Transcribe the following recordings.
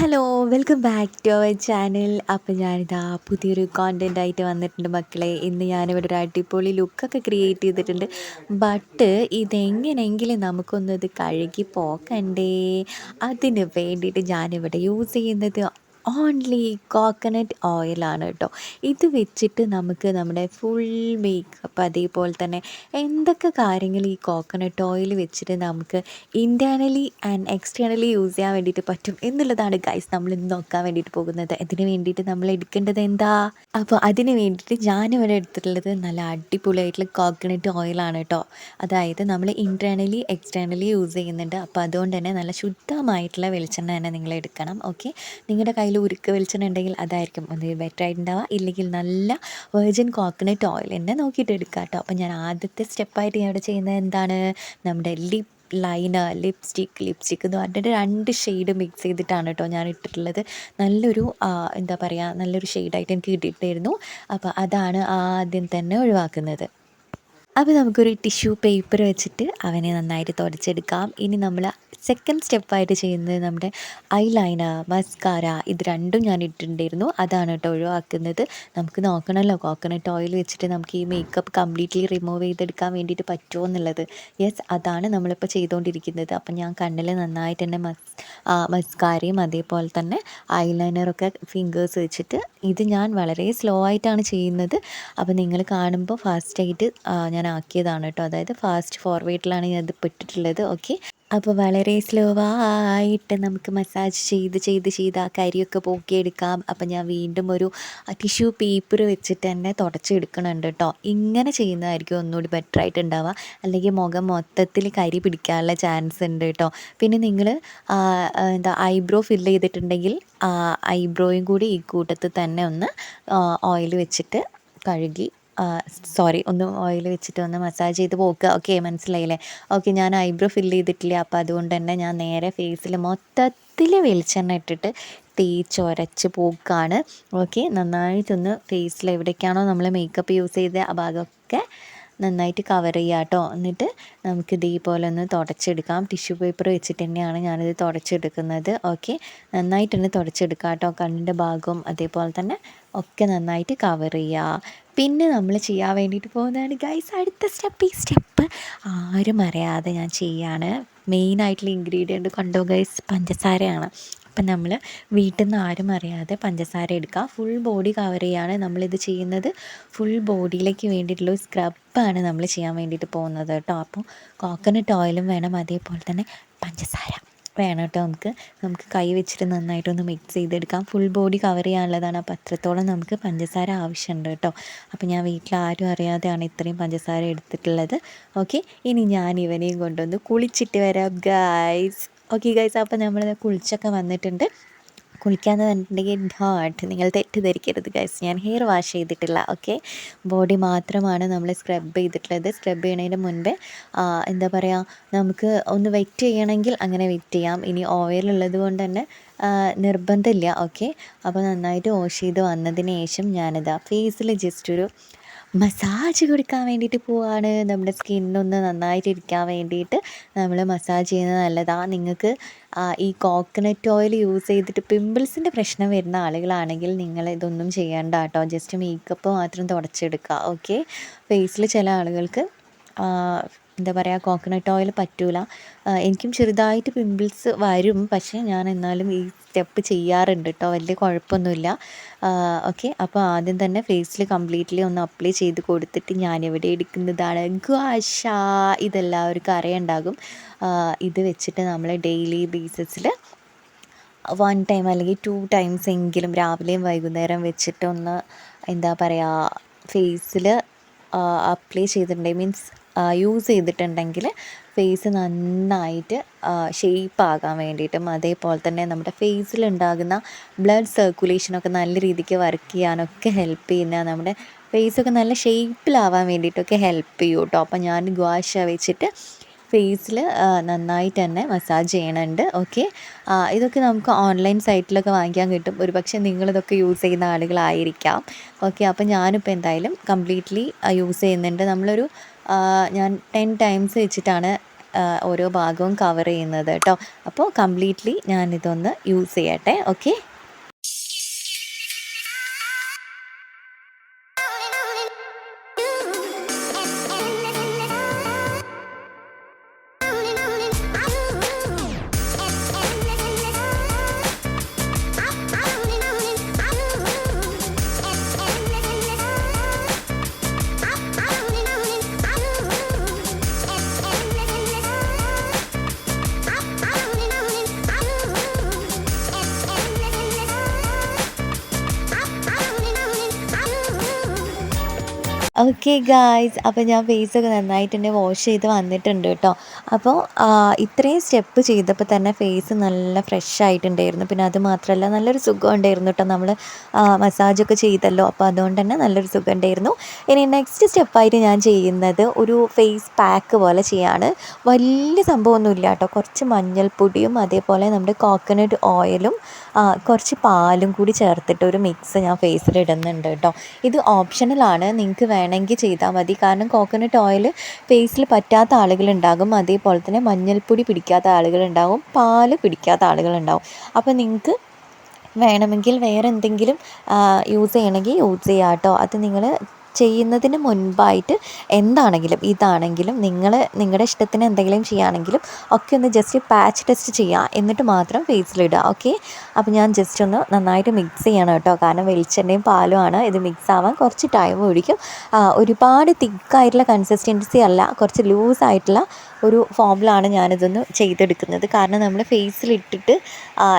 Hello welcome back to our channel. അപ്പോൾ ഞാനിതാ പുതിയൊരു കോണ്ടൻ്റ് ആയിട്ട് വന്നിട്ടുണ്ട് മക്കളെ. ഇന്ന് ഞാനിവിടെ ഒരു അടിപൊളി ലുക്കൊക്കെ ക്രിയേറ്റ് ചെയ്തിട്ടുണ്ട്. ബട്ട് ഇതെങ്ങനെയെങ്കിലും നമുക്കൊന്നത് കഴുകി പോക്കണ്ടേ. അതിന് വേണ്ടിയിട്ട് ഞാനിവിടെ യൂസ് ചെയ്യുന്നത് ഓൺലി കോക്കനട്ട് ഓയിലാണ് കേട്ടോ. ഇത് വെച്ചിട്ട് നമുക്ക് നമ്മുടെ ഫുൾ മേക്കപ്പ് അതേപോലെ തന്നെ എന്തൊക്കെ കാര്യങ്ങൾ ഈ കോക്കനട്ട് ഓയിൽ വെച്ചിട്ട് നമുക്ക് ഇൻറ്റേർണലി ആൻഡ് എക്സ്റ്റേർണലി യൂസ് ചെയ്യാൻ വേണ്ടിയിട്ട് പറ്റും എന്നുള്ളതാണ് ഗൈസ് നമ്മൾ ഇന്ന് നോക്കാൻ വേണ്ടിയിട്ട് പോകുന്നത്. ഇതിന് വേണ്ടിയിട്ട് നമ്മൾ എടുക്കേണ്ടത് എന്താ? അപ്പോൾ അതിന് വേണ്ടിയിട്ട് ഞാനിവിടെ എടുത്തിട്ടുള്ളത് നല്ല അടിപൊളിയായിട്ടുള്ള കോക്കനട്ട് ഓയിലാണ് കേട്ടോ. അതായത് നമ്മൾ ഇൻറ്റേർണലി എക്സ്റ്റേർണലി യൂസ് ചെയ്യുന്നുണ്ട്. അപ്പോൾ അതുകൊണ്ട് തന്നെ നല്ല ശുദ്ധമായിട്ടുള്ള വെളിച്ചെണ്ണ തന്നെ നിങ്ങൾ എടുക്കണം. ഓക്കെ, നിങ്ങളുടെ കയ്യിൽ ഉരുക്ക് വെളിച്ചെണ്ണ ഉണ്ടെങ്കിൽ അതായിരിക്കും ഒന്ന് ബെറ്റർ ആയിട്ടുണ്ടാവുക. ഇല്ലെങ്കിൽ നല്ല വെർജിൻ കോക്കനട്ട് ഓയിൽ തന്നെ നോക്കിയിട്ട് എടുക്കുക കേട്ടോ. അപ്പോൾ ഞാൻ ആദ്യത്തെ സ്റ്റെപ്പായിട്ട് ഞാൻ ഇവിടെ ചെയ്യുന്നത് എന്താണ്, നമ്മുടെ ലിപ് ലൈനർ, ലിപ്സ്റ്റിക്ക് എന്ന് പറഞ്ഞിട്ട് 2 ഷെയ്ഡ് മിക്സ് ചെയ്തിട്ടാണ് കേട്ടോ ഞാൻ ഇട്ടിട്ടുള്ളത്. നല്ലൊരു എന്താ പറയുക, നല്ലൊരു ഷെയ്ഡായിട്ട് എനിക്ക് കിട്ടിയിട്ടായിരുന്നു. അപ്പോൾ അതാണ് ആദ്യം തന്നെ ഒഴിവാക്കുന്നത്. അപ്പോൾ നമുക്കൊരു ടിഷ്യൂ പേപ്പർ വെച്ചിട്ട് അവനെ നന്നായിട്ട് തുടച്ചെടുക്കാം. ഇനി നമ്മൾ സെക്കൻഡ് സ്റ്റെപ്പായിട്ട് ചെയ്യുന്നത് നമ്മുടെ ഐ ലൈനർ, മസ്കാര ഇത് രണ്ടും ഞാൻ ഇട്ടിട്ടുണ്ടായിരുന്നു. അതാണ് കേട്ടോ ഒഴിവാക്കുന്നത്. നമുക്ക് നോക്കണമല്ലോ കോക്കനട്ട് ഓയിൽ വെച്ചിട്ട് നമുക്ക് ഈ മേക്കപ്പ് കംപ്ലീറ്റ്ലി റിമൂവ് ചെയ്തെടുക്കാൻ വേണ്ടിയിട്ട് പറ്റുമോ എന്നുള്ളത്. യെസ്, അതാണ് നമ്മളിപ്പോൾ ചെയ്തുകൊണ്ടിരിക്കുന്നത്. അപ്പം ഞാൻ കണ്ണിൽ നന്നായിട്ട് തന്നെ മസ്കാരയും അതേപോലെ തന്നെ ഐ ലൈനറൊക്കെ ഫിംഗേഴ്സ് വെച്ചിട്ട് ഇത് ഞാൻ വളരെ സ്ലോ ആയിട്ടാണ് ചെയ്യുന്നത്. അപ്പോൾ നിങ്ങൾ കാണുമ്പോൾ ഫാസ്റ്റായിട്ട് ഞാൻ ആക്കിയതാണ് കേട്ടോ. അതായത് ഫാസ്റ്റ് ഫോർവേഡിലാണ് ഞാൻ ഇത് ഇട്ടിട്ടുള്ളത്. ഓക്കെ, അപ്പോൾ വളരെ സ്ലോ ആയിട്ട് നമുക്ക് മസാജ് ചെയ്ത് ആ കരിയൊക്കെ പോക്കിയെടുക്കാം. അപ്പം ഞാൻ വീണ്ടും ഒരു ടിഷ്യൂ പേപ്പർ വെച്ചിട്ട് തന്നെ തുടച്ചെടുക്കണുണ്ട് കേട്ടോ. ഇങ്ങനെ ചെയ്യുന്നതായിരിക്കും ഒന്നുകൂടി ബെറ്റർ ആയിട്ട് ഉണ്ടാവുക. അല്ലെങ്കിൽ മുഖം മൊത്തത്തിൽ കരി പിടിക്കാനുള്ള ചാൻസ് ഉണ്ട് കേട്ടോ. പിന്നെ നിങ്ങൾ ഐബ്രോ ഫില്ല് ചെയ്തിട്ടുണ്ടെങ്കിൽ ഐബ്രോയും കൂടി ഈ കൂട്ടത്തിൽ തന്നെ ഒന്ന് ഓയിൽ വെച്ചിട്ട് കഴുകി ഒന്ന് ഓയിൽ വെച്ചിട്ട് ഒന്ന് മസാജ് ചെയ്ത് പോക്കുക. ഓക്കെ, മനസ്സിലായില്ലേ? ഓക്കെ, ഞാൻ ഐബ്രോ ഫില്ല് ചെയ്തിട്ടില്ല. അപ്പോൾ അതുകൊണ്ട് തന്നെ ഞാൻ നേരെ ഫേസിൽ മൊത്തത്തിൽ വെളിച്ചെണ്ണ ഇട്ടിട്ട് തേച്ചൊരച്ച് പോക്കാണ്. ഓക്കെ, നന്നായിട്ടൊന്ന് ഫേസിൽ എവിടേക്കാണോ നമ്മൾ മേക്കപ്പ് യൂസ് ചെയ്ത ആ ഭാഗമൊക്കെ നന്നായിട്ട് കവർ ചെയ്യുക കേട്ടോ. എന്നിട്ട് നമുക്ക് ഇതേപോലെ ഒന്ന് തുടച്ചെടുക്കാം. ടിഷ്യൂ പേപ്പർ വെച്ചിട്ട് തന്നെയാണ് ഞാനിത് തുടച്ചെടുക്കുന്നത്. ഓക്കെ, നന്നായിട്ട് തന്നെ തുടച്ചെടുക്കാം കേട്ടോ. കണ്ണിൻ്റെ ഭാഗവും അതേപോലെ തന്നെ ഒക്കെ നന്നായിട്ട് കവർ ചെയ്യുക. പിന്നെ നമ്മൾ ചെയ്യാൻ വേണ്ടിയിട്ട് പോകുന്നതാണ് ഗൈസ് അടുത്ത സ്റ്റെപ്പ്. ഈ സ്റ്റെപ്പ് ആരും അറിയാതെ ഞാൻ ചെയ്യാണ്. മെയിനായിട്ടുള്ള ഇൻഗ്രീഡിയൻറ്റ് കണ്ടോ ഗൈസ്, പഞ്ചസാരയാണ്. അപ്പം നമ്മൾ വീട്ടിൽ നിന്ന് ആരും അറിയാതെ പഞ്ചസാര എടുക്കുക. ഫുൾ ബോഡി കവർ ചെയ്യാണ് നമ്മളിത് ചെയ്യുന്നത്. ഫുൾ ബോഡിയിലേക്ക് വേണ്ടിയിട്ടുള്ള സ്ക്രബാണ് നമ്മൾ ചെയ്യാൻ വേണ്ടിയിട്ട് പോകുന്നത് കേട്ടോ. അപ്പോൾ കോക്കനട്ട് ഓയിലും വേണം, അതേപോലെ തന്നെ പഞ്ചസാര വേണം കേട്ടോ. നമുക്ക് കൈ വെച്ചിട്ട് നന്നായിട്ടൊന്ന് മിക്സ് ചെയ്തെടുക്കാം. ഫുൾ ബോഡി കവർ ചെയ്യാനുള്ളതാണ്. അപ്പോൾ അത്രത്തോളം നമുക്ക് പഞ്ചസാര ആവശ്യമുണ്ട് കേട്ടോ. അപ്പോൾ ഞാൻ വീട്ടിൽ ആരും അറിയാതെയാണ് ഇത്രയും പഞ്ചസാര എടുത്തിട്ടുള്ളത്. ഓക്കെ, ഇനി ഞാൻ ഇവനെയും കൊണ്ടൊന്ന് കുളിച്ചിട്ട് വരാം ഗൈസ്. ഓക്കെ ഗൈസ്, അപ്പോൾ നമ്മൾ കുളിച്ചൊക്കെ വന്നിട്ടുണ്ട്. കുളിക്കാമെന്ന് പറഞ്ഞിട്ടുണ്ടെങ്കിൽ നിങ്ങൾ തെറ്റിദ്ധരിക്കരുത് ഗൈസ്, ഞാൻ ഹെയർ വാഷ് ചെയ്തിട്ടില്ല. ഓക്കെ, ബോഡി മാത്രമാണ് നമ്മൾ സ്ക്രബ് ചെയ്തിട്ടുള്ളത്. സ്ക്രബ് ചെയ്യണതിന് മുൻപേ എന്താ പറയുക, നമുക്ക് ഒന്ന് വെറ്റ് ചെയ്യണമെങ്കിൽ അങ്ങനെ വെറ്റ് ചെയ്യാം. ഇനി ഓയിലുള്ളത് കൊണ്ട് തന്നെ നിർബന്ധമില്ല. ഓക്കെ, അപ്പോൾ നന്നായിട്ട് വാഷ് ചെയ്ത് വന്നതിന് ശേഷം ഞാനിതാ ഫേസിൽ ജസ്റ്റ് ഒരു മസാജ് കൊടുക്കാൻ വേണ്ടിയിട്ട് പോവാണ്. നമ്മുടെ സ്കിന്നൊന്ന് നന്നായിട്ട് ഇരിക്കാൻ വേണ്ടിയിട്ട് നമ്മൾ മസാജ് ചെയ്യുന്നത് നല്ലതാണ്. നിങ്ങൾക്ക് ഈ കോക്കനട്ട് ഓയിൽ യൂസ് ചെയ്തിട്ട് പിമ്പിൾസിൻ്റെ പ്രശ്നം വരുന്ന ആളുകളാണെങ്കിൽ നിങ്ങൾ ഇതൊന്നും ചെയ്യേണ്ട കേട്ടോ. ജസ്റ്റ് മേക്കപ്പ് മാത്രം തുടച്ചെടുക്കുക. ഓക്കെ, ഫേസിൽ ചില ആളുകൾക്ക് എന്താ പറയുക, കോക്കനട്ട് ഓയിൽ പറ്റൂല. എനിക്കും ചെറുതായിട്ട് പിമ്പിൾസ് വരും, പക്ഷേ ഞാൻ എന്നാലും ഈ സ്റ്റെപ്പ് ചെയ്യാറുണ്ട് കേട്ടോ. വലിയ കുഴപ്പമൊന്നുമില്ല. ഓക്കെ, അപ്പോൾ ആദ്യം തന്നെ ഫേസിൽ കംപ്ലീറ്റ്ലി ഒന്ന് അപ്ലൈ ചെയ്ത് കൊടുത്തിട്ട് ഞാനിവിടെ എടുക്കുന്നതാണ് ഗുവാഷ. ഇതെല്ലാവർക്കും അറിയുണ്ടാകും. ഇത് വെച്ചിട്ട് നമ്മൾ ഡെയിലി ബേസിസിൽ 1 ടൈം അല്ലെങ്കിൽ 2 ടൈംസ് എങ്കിലും രാവിലെയും വൈകുന്നേരം വെച്ചിട്ട് ഒന്ന് എന്താ പറയുക ഫേസിൽ അപ്ലൈ ചെയ്തിട്ടുണ്ടെങ്കിൽ മീൻസ് യൂസ് ചെയ്തിട്ടുണ്ടെങ്കിൽ ഫേസ് നന്നായിട്ട് ഷേപ്പാകാൻ വേണ്ടിയിട്ടും അതേപോലെ തന്നെ നമ്മുടെ ഫേസിലുണ്ടാകുന്ന ബ്ലഡ് സർക്കുലേഷനൊക്കെ നല്ല രീതിക്ക് വർക്ക് ചെയ്യാനൊക്കെ ഹെൽപ്പ് ചെയ്യുന്ന, നമ്മുടെ ഫേസൊക്കെ നല്ല ഷേപ്പിലാവാൻ വേണ്ടിയിട്ടൊക്കെ ഹെൽപ്പ് ചെയ്യും കേട്ടോ. അപ്പോൾ ഞാൻ ഗുവാഷ വെച്ചിട്ട് ഫേസിൽ നന്നായിട്ട് തന്നെ മസാജ് ചെയ്യണുണ്ട്. ഓക്കെ, ഇതൊക്കെ നമുക്ക് ഓൺലൈൻ സൈറ്റിലൊക്കെ വാങ്ങിക്കാൻ കിട്ടും. ഒരുപക്ഷെ നിങ്ങളിതൊക്കെ യൂസ് ചെയ്യുന്ന ആളുകളായിരിക്കാം. ഓക്കെ, അപ്പോൾ ഞാനിപ്പോൾ എന്തായാലും കംപ്ലീറ്റ്ലി യൂസ് ചെയ്യുന്നുണ്ട്. ഞാൻ 10 ടൈംസ് വെച്ചിട്ടാണ് ഓരോ ഭാഗവും കവർ ചെയ്യുന്നത് കേട്ടോ. അപ്പോൾ കംപ്ലീറ്റ്ലി ഞാനിതൊന്ന് യൂസ് ചെയ്യട്ടെ. ഓക്കെ. ഓക്കെ ഗായ്സ്, അപ്പോൾ ഞാൻ ഫേസൊക്കെ നന്നായിട്ട് തന്നെ വാഷ് ചെയ്ത് വന്നിട്ടുണ്ട് കേട്ടോ. അപ്പോൾ ഇത്രയും സ്റ്റെപ്പ് ചെയ്തപ്പോൾ തന്നെ ഫേസ് നല്ല ഫ്രഷ് ആയിട്ടുണ്ടായിരുന്നു. പിന്നെ അത് മാത്രമല്ല നല്ലൊരു സുഖം ഉണ്ടായിരുന്നു കേട്ടോ. നമ്മൾ മസാജൊക്കെ ചെയ്തല്ലോ, അപ്പോൾ അതുകൊണ്ട് തന്നെ നല്ലൊരു സുഖം ഉണ്ടായിരുന്നു. ഇനി നെക്സ്റ്റ് സ്റ്റെപ്പായിട്ട് ഞാൻ ചെയ്യുന്നത് ഒരു ഫേസ് പാക്ക് പോലെ ചെയ്യാണ്. വലിയ സംഭവമൊന്നുമില്ല കേട്ടോ. കുറച്ച് മഞ്ഞൾപ്പൊടിയും അതേപോലെ നമ്മുടെ കോക്കനട്ട് ഓയിലും കുറച്ച് പാലും കൂടി ചേർത്തിട്ട് ഒരു മിക്സ് ഞാൻ ഫേസിൽ ഇടുന്നുണ്ട് കേട്ടോ. ഇത് ഓപ്ഷണലാണ്, നിങ്ങൾക്ക് വേണമെങ്കിൽ ചെയ്താൽ മതി. കാരണം കോക്കനട്ട് ഓയിൽ ഫേസിൽ പറ്റാത്ത ആളുകളുണ്ടാകും, അതേപോലെ തന്നെ മഞ്ഞൾപ്പൊടി പിടിക്കാത്ത ആളുകളുണ്ടാകും, പാല് പിടിക്കാത്ത ആളുകളുണ്ടാകും. അപ്പോൾ നിങ്ങൾക്ക് വേണമെങ്കിൽ വേറെ എന്തെങ്കിലും യൂസ് ചെയ്യണമെങ്കിൽ യൂസ് ചെയ്യാം കേട്ടോ. അത് നിങ്ങൾ ചെയ്യുന്നതിന് മുൻപായിട്ട് എന്താണെങ്കിലും ഇതാണെങ്കിലും നിങ്ങളുടെ ഇഷ്ടത്തിന് എന്തെങ്കിലും ചെയ്യുകയാണെങ്കിലും ഒക്കെ ഒന്ന് ജസ്റ്റ് പാച്ച് ടെസ്റ്റ് ചെയ്യുക, എന്നിട്ട് മാത്രം ഫേസിലിടുക. ഓക്കെ. അപ്പോൾ ഞാൻ ജസ്റ്റ് ഒന്ന് നന്നായിട്ട് മിക്സ് ചെയ്യണം കേട്ടോ. കാരണം വെളിച്ചെണ്ണയും പാലുമാണ്, ഇത് മിക്സ് ആവാൻ കുറച്ച് ടൈം ഒഴിക്കും. ഒരുപാട് തിക്കായിട്ടുള്ള കൺസിസ്റ്റൻസി അല്ല, കുറച്ച് ലൂസായിട്ടുള്ള ഒരു ഫോമിലാണ് ഞാനിതൊന്ന് ചെയ്തെടുക്കുന്നത്. കാരണം നമ്മൾ ഫേസിലിട്ടിട്ട്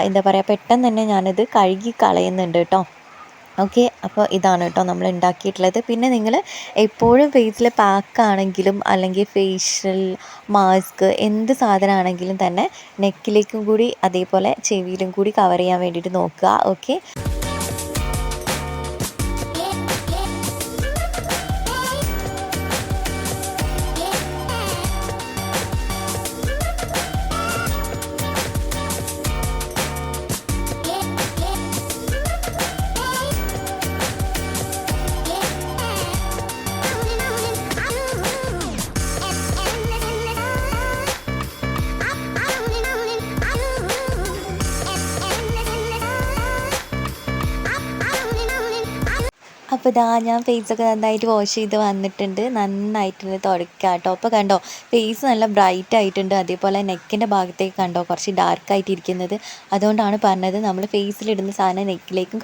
എന്താ പറയുക, പെട്ടെന്ന് തന്നെ ഞാനിത് കഴുകി കളയുന്നുണ്ട് കേട്ടോ. ഓക്കെ. അപ്പോൾ ഇതാണ് കേട്ടോ നമ്മൾ ഉണ്ടാക്കിയിട്ടുള്ളത്. പിന്നെ നിങ്ങൾ എപ്പോഴും ഫേസിൽ പാക്കാണെങ്കിലും അല്ലെങ്കിൽ ഫേഷ്യൽ മാസ്ക് എന്ത് സാധനമാണെങ്കിലും തന്നെ നെക്കിലേക്കും കൂടി അതേപോലെ ചെവിയിലും കൂടി കവർ ചെയ്യാൻ വേണ്ടിയിട്ട് നോക്കുക. ഓക്കെ. അപ്പോൾ ഇതാ ഞാൻ ഫേസൊക്കെ നന്നായിട്ട് വാഷ് ചെയ്ത് വന്നിട്ടുണ്ട്. നന്നായിട്ട് തുടയ്ക്കുക കേട്ടോ. അപ്പോൾ കണ്ടോ ഫേസ് നല്ല ബ്രൈറ്റ് ആയിട്ടുണ്ട്. അതേപോലെ നെക്കിൻ്റെ ഭാഗത്തേക്ക് കണ്ടോ കുറച്ച് ഡാർക്കായിട്ടിരിക്കുന്നത്. അതുകൊണ്ടാണ് പറഞ്ഞത് നമ്മൾ ഫേസിലിടുന്ന സാധനം നെക്കിലേക്കും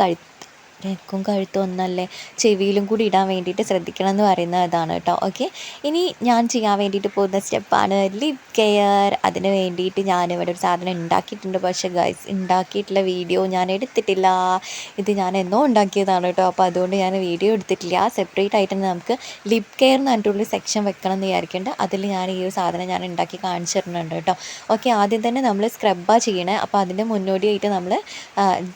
നെക്കും കഴുത്തും ഒന്നല്ലേ ചെവിയിലും കൂടി ഇടാൻ വേണ്ടിയിട്ട് ശ്രദ്ധിക്കണം എന്ന് പറയുന്നത് അതാണ് കേട്ടോ. ഓക്കെ. ഇനി ഞാൻ ചെയ്യാൻ വേണ്ടിയിട്ട് പോകുന്ന സ്റ്റെപ്പാണ് ലിപ് കെയർ. അതിന് വേണ്ടിയിട്ട് ഞാനിവിടെ ഒരു സാധനം ഉണ്ടാക്കിയിട്ടുണ്ട്. പക്ഷേ ഗൈസ് ഉണ്ടാക്കിയിട്ടുള്ള വീഡിയോ ഞാൻ എടുത്തിട്ടില്ല. ഇത് ഞാൻ എന്നോ ഉണ്ടാക്കിയതാണ് കേട്ടോ. അപ്പോൾ അതുകൊണ്ട് ഞാൻ വീഡിയോ എടുത്തിട്ടില്ല. സെപ്പറേറ്റ് ആയിട്ട് നമുക്ക് ലിപ് കെയർ എന്ന് പറഞ്ഞിട്ടുള്ളൊരു സെക്ഷൻ വെക്കണം എന്ന് വിചാരിക്കേണ്ട. അതിൽ ഞാൻ ഈ ഒരു സാധനം ഞാൻ ഉണ്ടാക്കി കാണിച്ചു തരുന്നുണ്ട് കേട്ടോ. ഓക്കെ. ആദ്യം തന്നെ നമ്മൾ സ്ക്രബ്ബാണ് ചെയ്യണേ. അപ്പോൾ അതിൻ്റെ മുന്നോടിയായിട്ട് നമ്മൾ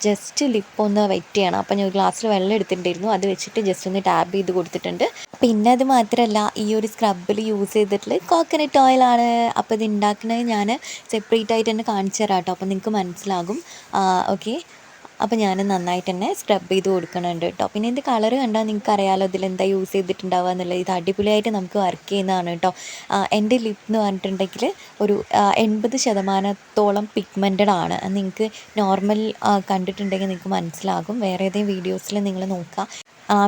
ജസ്റ്റ് ലിപ്പ് ഒന്ന് വെറ്റ് ചെയ്യണം. അപ്പോൾ ഞാൻ ഗ്ലാസ്സിൽ വെള്ളം എടുത്തിട്ടുണ്ടായിരുന്നു, അത് വെച്ചിട്ട് ജസ്റ്റ് ഒന്ന് ടാപ്പ് ചെയ്ത് കൊടുത്തിട്ടുണ്ട്. പിന്നെ അത് മാത്രമല്ല ഈ ഒരു സ്ക്രബിൽ യൂസ് ചെയ്തിട്ടുള്ള കോക്കനട്ട് ഓയിലാണ്. അപ്പോൾ ഇത് ഉണ്ടാക്കുന്നത് ഞാൻ സെപ്പറേറ്റ് ആയിട്ട് തന്നെ കാണിച്ചു തരാം കേട്ടോ. അപ്പോൾ നിങ്ങൾക്ക് മനസ്സിലാകും. ഓക്കെ. അപ്പോൾ ഞാൻ നന്നായിട്ട് തന്നെ സ്ക്രബ് ചെയ്ത് കൊടുക്കുന്നുണ്ട് കേട്ടോ. പിന്നെ ഇതിൻ്റെ കളർ കണ്ടാൽ നിങ്ങൾക്ക് അറിയാമല്ലോ ഇതിലെന്താ യൂസ് ചെയ്തിട്ടുണ്ടാവുക എന്നുള്ളത്. ഇത് അടിപൊളിയായിട്ട് നമുക്ക് വർക്ക് ചെയ്യുന്നതാണ് കേട്ടോ. എൻ്റെ ലിപ്പ് എന്ന് പറഞ്ഞിട്ടുണ്ടെങ്കിൽ ഒരു 80% പിഗ്മെൻറ്റഡ് ആണ്. നിങ്ങൾക്ക് നോർമൽ കണ്ടിട്ടുണ്ടെങ്കിൽ നിങ്ങൾക്ക് മനസ്സിലാകും. വേറെ ഏതെങ്കിലും വീഡിയോസിൽ നിങ്ങൾ നോക്കുക.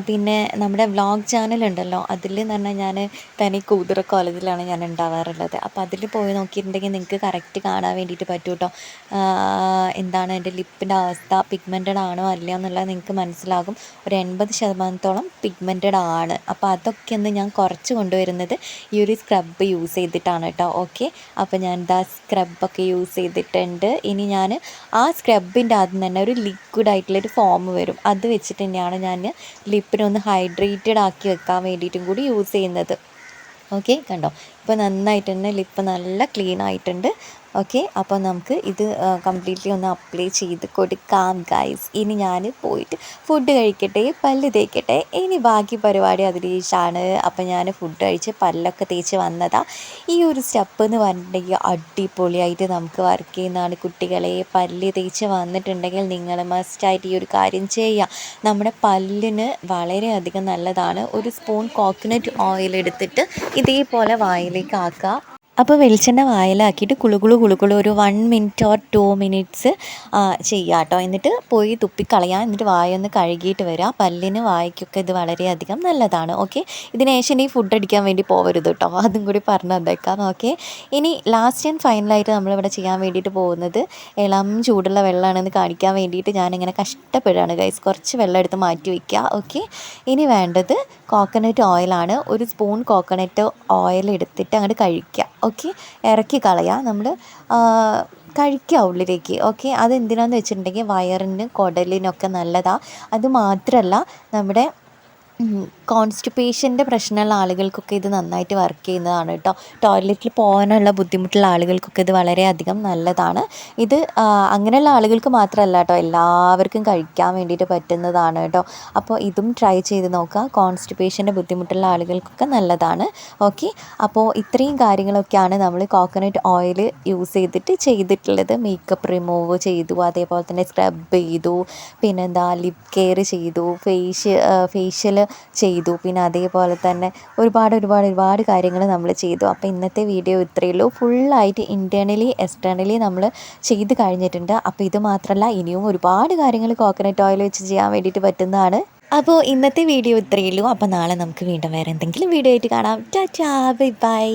പിന്നെ നമ്മുടെ വ്ളോഗ് ചാനലുണ്ടല്ലോ, അതിൽ എന്ന് പറഞ്ഞാൽ ഞാൻ തനി കൂതറ കോളേജിലാണ് ഞാൻ ഉണ്ടാവാറുള്ളത്. അപ്പോൾ അതിൽ പോയി നോക്കിയിട്ടുണ്ടെങ്കിൽ നിങ്ങൾക്ക് കറക്റ്റ് കാണാൻ വേണ്ടിയിട്ട് പറ്റും കേട്ടോ. എന്താണ് എൻ്റെ ലിപ്പിൻ്റെ അവസ്ഥ, പിഗ്മെൻറ്റഡ് ആണോ അല്ലയോ എന്നുള്ളത് നിങ്ങൾക്ക് മനസ്സിലാകും. ഒരു 80% പിഗ്മെൻറ്റഡ് ആണ്. അപ്പോൾ അതൊക്കെ ഒന്ന് ഞാൻ കുറച്ച് കൊണ്ടുവരുന്നത് ഈ ഒരു സ്ക്രബ് യൂസ് ചെയ്തിട്ടാണ് കേട്ടോ. ഓക്കെ. അപ്പോൾ ഞാൻ ഇതാ സ്ക്രബൊക്കെ യൂസ് ചെയ്തിട്ടുണ്ട്. ഇനി ഞാൻ ആ സ്ക്രബിൻ്റെ അതിൽ നിന്ന് തന്നെ ഒരു ലിക്വിഡായിട്ടുള്ളൊരു ഫോം വരും, അത് വെച്ചിട്ട് തന്നെയാണ് ഞാൻ ലിപ്പിനൊന്ന് ഹൈഡ്രേറ്റഡ് ആക്കി വെക്കാൻ വേണ്ടിയിട്ടും കൂടി യൂസ് ചെയ്യുന്നത്. ഓക്കെ. കണ്ടോ ഇപ്പോൾ നന്നായിട്ട് തന്നെ ലിപ്പ് നല്ല ക്ലീൻ ആയിട്ടുണ്ട്. ഓക്കെ. അപ്പോൾ നമുക്ക് ഇത് കംപ്ലീറ്റ്ലി ഒന്ന് അപ്ലൈ ചെയ്ത് കൊടുക്കാം ഗൈസ്. ഇനി ഞാൻ പോയിട്ട് ഫുഡ് കഴിക്കട്ടെ, പല്ല് തേക്കട്ടെ. ഇനി ബാക്കി പരിപാടി അതിലേശാണ്. അപ്പോൾ ഞാൻ ഫുഡ് കഴിച്ച് പല്ലൊക്കെ തേച്ച് വന്നതാണ്. ഈ ഒരു സ്റ്റെപ്പ് എന്ന് പറഞ്ഞിട്ടുണ്ടെങ്കിൽ അടിപൊളിയായിട്ട് നമുക്ക് വർക്ക് ചെയ്യുന്നതാണ് കുട്ടികളെ. പല്ല് തേച്ച് വന്നിട്ടുണ്ടെങ്കിൽ നിങ്ങൾ മസ്റ്റായിട്ട് ഈ ഒരു കാര്യം ചെയ്യുക. നമ്മുടെ പല്ലിന് വളരെയധികം നല്ലതാണ്. ഒരു സ്പൂൺ കോക്കനട്ട് ഓയിൽ എടുത്തിട്ട് ഇതേപോലെ വായിലേക്ക് ആക്കുക. അപ്പോൾ വെളിച്ചെണ്ണ വായിലാക്കിയിട്ട് കുളുകുളു ഒരു 1 മിനിറ്റ് ഓർ 2 മിനിറ്റ്സ് ചെയ്യുക കേട്ടോ. എന്നിട്ട് പോയി തുപ്പിക്കളയുക. എന്നിട്ട് വായൊന്ന് കഴുകിയിട്ട് വരിക. പല്ലിന് വായ്ക്കൊക്കെ ഇത് വളരെയധികം നല്ലതാണ്. ഓക്കെ, ഇതിന് ശേഷം ഇനി ഫുഡ് അടിക്കാൻ വേണ്ടി പോകരുത് കേട്ടോ, അതും കൂടി പറഞ്ഞു തന്നേക്കാം. ഓക്കെ, ഇനി ലാസ്റ്റ് ആൻഡ് ഫൈനലായിട്ട് നമ്മളിവിടെ ചെയ്യാൻ വേണ്ടിയിട്ട് പോകുന്നത് ഇളം ചൂടുള്ള വെള്ളമാണെന്ന് കാണിക്കാൻ വേണ്ടിയിട്ട് ഞാനിങ്ങനെ കഷ്ടപ്പെടുകയാണ് ഗൈസ്. കുറച്ച് വെള്ളം എടുത്ത് മാറ്റി വയ്ക്കുക. ഓക്കെ, ഇനി വേണ്ടത് കോക്കനട്ട് ഓയിലാണ്. ഒരു സ്പൂൺ കോക്കനട്ട് ഓയിൽ എടുത്തിട്ട് അങ്ങോട്ട് കഴിക്കുക. ഓക്കെ, ഇറക്കി കളയുക. നമ്മൾ കഴിക്കുക ഉള്ളിലേക്ക്. ഓക്കെ, അതെന്തിനാന്ന് വെച്ചിട്ടുണ്ടെങ്കിൽ വയറിന് കുടലിനൊക്കെ നല്ലതാണ്. അത് മാത്രമല്ല നമ്മുടെ കോൺസ്റ്റിപ്പേഷൻ്റെ പ്രശ്നമുള്ള ആളുകൾക്കൊക്കെ ഇത് നന്നായിട്ട് വർക്ക് ചെയ്യുന്നതാണ് കേട്ടോ. ടോയ്ലറ്റിൽ പോകാനുള്ള ബുദ്ധിമുട്ടുള്ള ആളുകൾക്കൊക്കെ ഇത് വളരെയധികം നല്ലതാണ്. ഇത് അങ്ങനെയുള്ള ആളുകൾക്ക് മാത്രമല്ല കേട്ടോ, എല്ലാവർക്കും കഴിക്കാൻ വേണ്ടിയിട്ട് പറ്റുന്നതാണ് കേട്ടോ. അപ്പോൾ ഇതും ട്രൈ ചെയ്ത് നോക്കുക. കോൺസ്റ്റിപ്പേഷൻ്റെ ബുദ്ധിമുട്ടുള്ള ആളുകൾക്കൊക്കെ നല്ലതാണ്. ഓക്കെ, അപ്പോൾ ഇത്രയും കാര്യങ്ങളൊക്കെയാണ് നമ്മൾ കോക്കനട്ട് ഓയിൽ യൂസ് ചെയ്തിട്ടുള്ളത്. മേക്കപ്പ് റിമൂവ് ചെയ്തു, അതേപോലെ തന്നെ സ്ക്രബ് ചെയ്തു, പിന്നെന്താ ലിപ് കെയർ ചെയ്തു, ഫേഷ്യൽ ചെയ്തു, പിന്നെ അതേപോലെ തന്നെ ഒരുപാട് കാര്യങ്ങൾ നമ്മൾ ചെയ്തു. അപ്പോൾ ഇന്നത്തെ വീഡിയോ ഇത്രയേ ഉള്ളൂ. ഫുള്ളായിട്ട് ഇൻറ്റേർണലി എക്സ്റ്റേർണലി നമ്മൾ ചെയ്ത് കഴിഞ്ഞിട്ടുണ്ട്. അപ്പോൾ ഇത് മാത്രമല്ല, ഇനിയും ഒരുപാട് കാര്യങ്ങൾ കോക്കനട്ട് ഓയിൽ വെച്ച് ചെയ്യാൻ വേണ്ടിയിട്ട് പറ്റുന്നതാണ്. അപ്പോൾ ഇന്നത്തെ വീഡിയോ ഇത്രയേ ഉള്ളൂ. അപ്പോൾ നാളെ നമുക്ക് വീണ്ടും വേറെ എന്തെങ്കിലും വീഡിയോ ആയിട്ട് കാണാം. Tata, bye bye.